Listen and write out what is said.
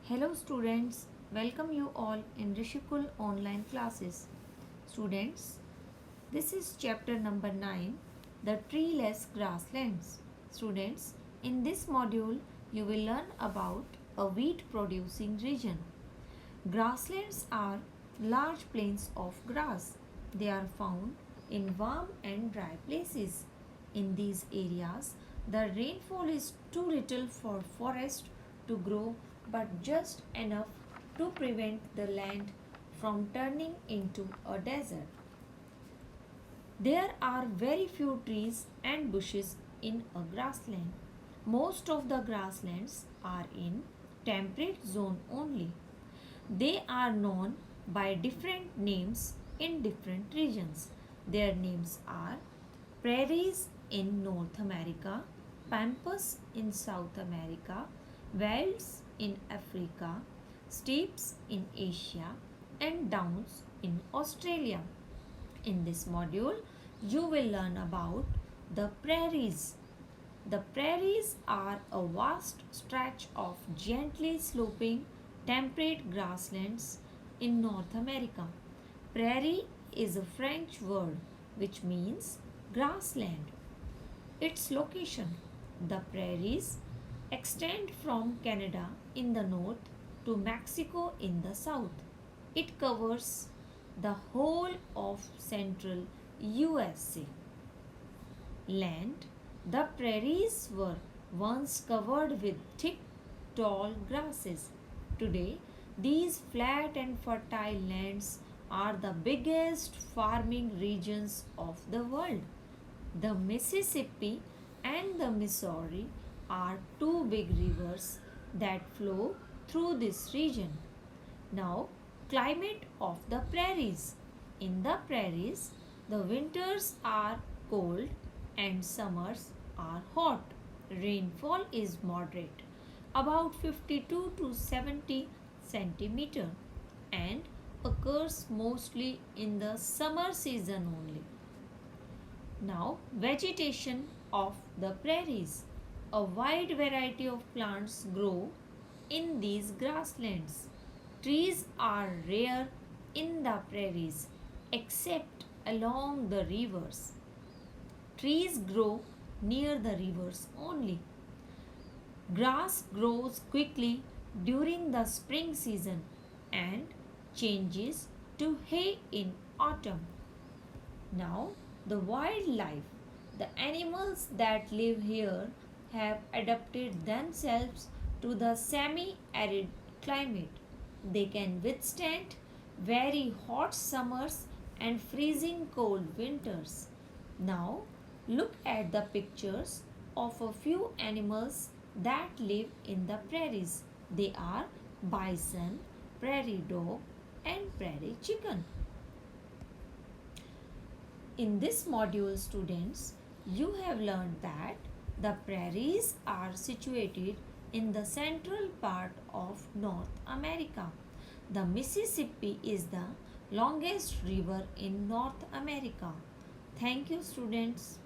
Hello students, welcome you all in Rishikul online classes. Students, this is chapter number 9, the treeless grasslands. Students, in this module you will learn about a wheat producing region. Grasslands are large plains of grass. They are found in warm and dry places. In these areas, the rainfall is too little for forest to grow but just enough to prevent the land from turning into a desert. There are very few trees and bushes in a grassland. Most of the grasslands are in temperate zone only. They are known by different names in different regions. Their names are prairies in North America, pampas in South America, velds in Africa, steppes in Asia, and downs in Australia. In this module, you will learn about the prairies. The prairies are a vast stretch of gently sloping temperate grasslands in North America. Prairie is a French word which means grassland. Its location. The prairies extend from Canada in the north to Mexico in the south. It covers the whole of central USA. Land. The prairies were once covered with thick, tall grasses. Today, these flat and fertile lands are the biggest farming regions of the world. The Mississippi and the Missouri are two big rivers that flow through this region. Now, climate of the prairies. In the prairies, the winters are cold and summers are hot. Rainfall is moderate, about 52 to 70 centimeter, and occurs mostly in the summer season only. Now, vegetation of the prairies. A wide variety of plants grow in these grasslands. Trees are rare in the prairies except along the rivers. Trees grow near the rivers only. Grass grows quickly during the spring season and changes to hay in autumn. Now, the wildlife. The animals that live here have adapted themselves to the semi arid climate. They can withstand very hot summers and freezing cold winters. Now, look at the pictures of a few animals that live in the prairies. They are bison, prairie dog, and prairie chicken. In this module, students, you have learned that the prairies are situated in the central part of North America. The Mississippi is the longest river in North America. Thank you, students.